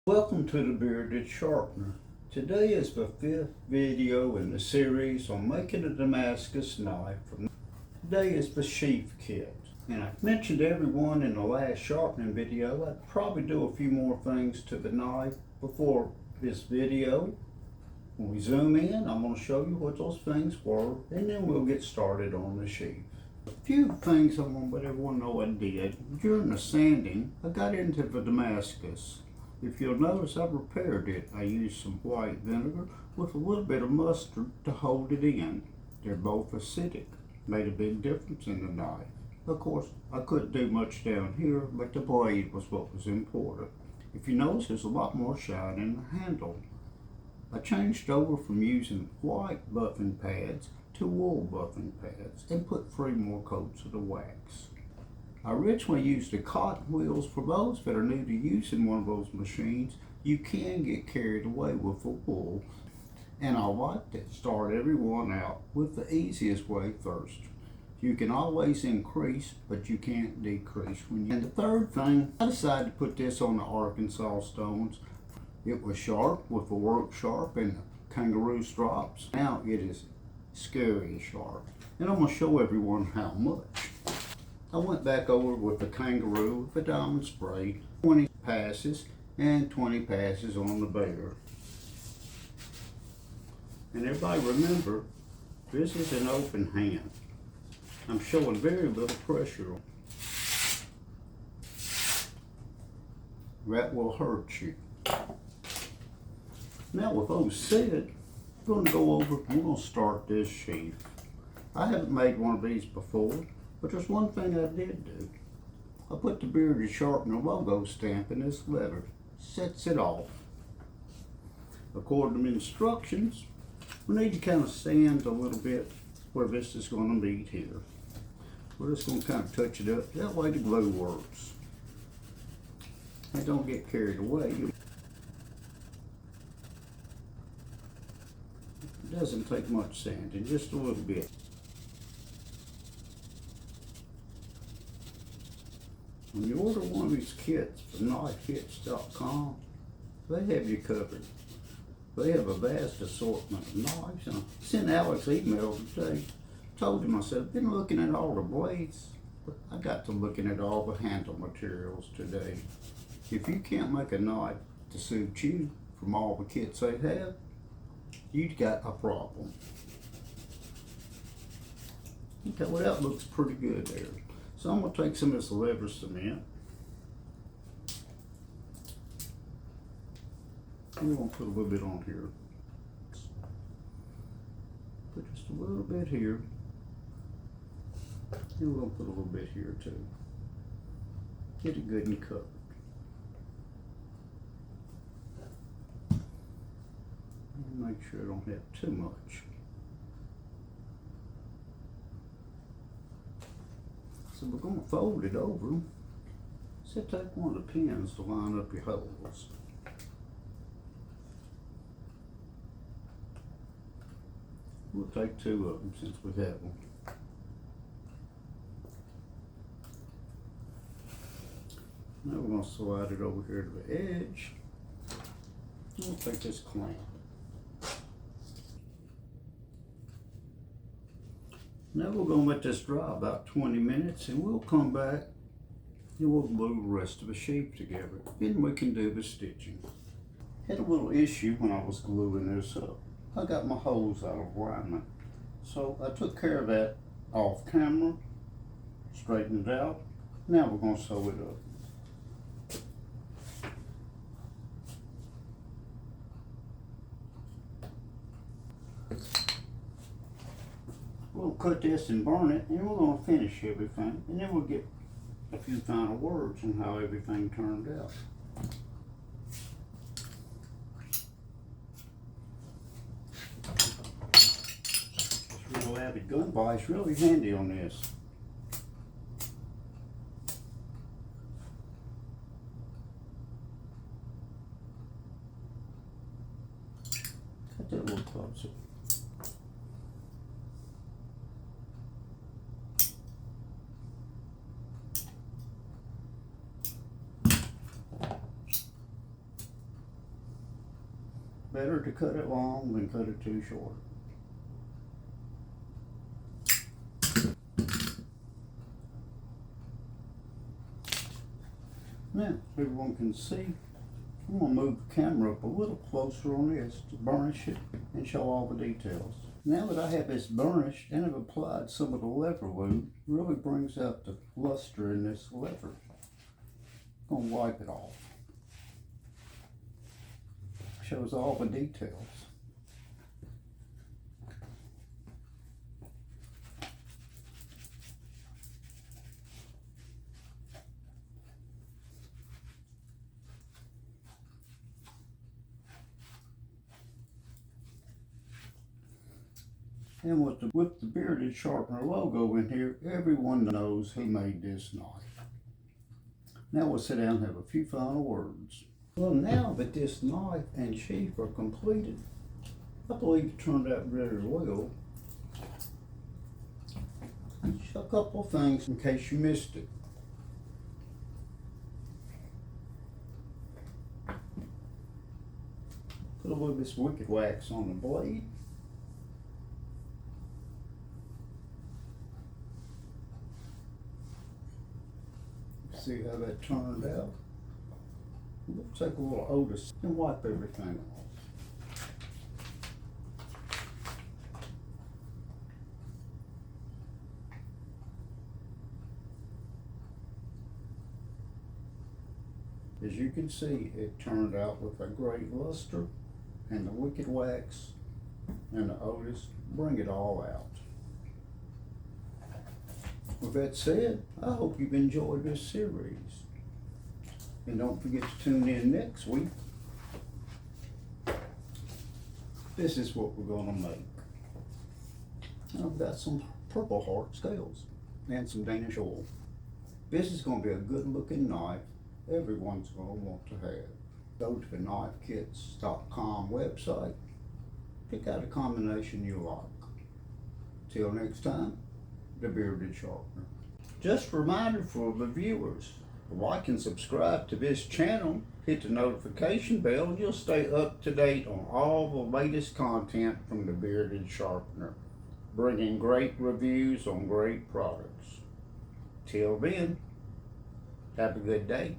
Welcome to the Bearded Sharpener. Today is the fifth video in the series on making a Damascus knife. Today is the sheath kit. And I mentioned to everyone in the last sharpening video I'd probably do a few more things to the knife before this video. When we zoom in, I'm going to show you what those things were, and then we'll get started on the sheath. A few things I want to let everyone know I did. During the sanding, I got into the Damascus. If you'll notice, I prepared it. I used some white vinegar with a little bit of mustard to hold it in. They're both acidic. Made a big difference in the knife. Of course, I couldn't do much down here, but the blade was what was important. If you notice, there's a lot more shine in the handle. I changed over from using white buffing pads to wool buffing pads and put 3 more coats of the wax. I originally used the cotton wheels. For those that are new to using one of those machines, you can get carried away with the wool, and I like to start everyone out with the easiest way first. You can always increase, but you can't decrease. And the third thing, I decided to put this on the Arkansas stones. It was sharp with the work sharp and the kangaroo strops. Now it is scary sharp, and I'm going to show everyone how much. I went back over with the kangaroo with the diamond spray, 20 passes and 20 passes on the bear. And everybody remember, this is an open hand. I'm showing very little pressure. That will hurt you. Now with those said, I'm going to go over, I'm going to start this sheath. I haven't made one of these before. But there's one thing I did do. I put the Bearded Sharpener logo stamp in this leather. Sets it off. According to the instructions, we need to kind of sand a little bit where this is going to meet here. We're just going to kind of touch it up. That way the glue works. And don't get carried away. It doesn't take much sanding, just a little bit. When you order one of these kits from knifekits.com, they have you covered. They have a vast assortment of knives. And I sent Alex an email today. Told him, I said, I've been looking at all the blades, but I got to looking at all the handle materials today. If you can't make a knife to suit you from all the kits they have, you've got a problem. Okay, well that looks pretty good there. So I'm going to take some of this leather cement. I'm going to put a little bit on here. Put just a little bit here. And we're going to put a little bit here too. Get it good and covered. And make sure I don't have too much. So we're going to fold it over. So take one of the pins to line up your holes. We'll take 2 of them since we have them. Now we're going to slide it over here to the edge. We'll take this clamp. Now we're going to let this dry about 20 minutes, and we'll come back and we'll glue the rest of the sheath together. Then we can do the stitching. Had a little issue when I was gluing this up. I got my holes out of alignment. So I took care of that off camera, straightened it out. Now we're going to sew it up. We'll cut this and burn it, and we're going to finish everything, and then we'll get a few final words on how everything turned out. This real avid gun vise really handy on this. Cut that a little closer. Better to cut it long than cut it too short. Now, everyone can see, I'm going to move the camera up a little closer on this to burnish it and show all the details. Now that I have this burnished and I've applied some of the leather lube, it really brings out the luster in this leather. I'm going to wipe it off. Shows all the details. And with the bearded sharpener logo in here, everyone knows who made this knife. Now we'll sit down and have a few final words. Well, now that this knife and sheath are completed, I believe it turned out very well. Just a couple of things in case you missed it. Put a little of this wicked wax on the blade. See how that turned out. Looks like a little Otis, and wipe everything off. As you can see, it turned out with a great luster, and the wicked wax and the Otis bring it all out. With that said, I hope you've enjoyed this series. And don't forget to tune in next week. This is what we're going to make. I've got some Purple Heart scales and some Danish oil. This is going to be a good looking knife everyone's going to want to have. Go to the knifekits.com website. Pick out a combination you like. Till next time, the Bearded Sharpener. Just a reminder for the viewers, like and subscribe to this channel, hit the notification bell, and you'll stay up to date on all the latest content from the Bearded Sharpener, bringing great reviews on great products. Till then, have a good day.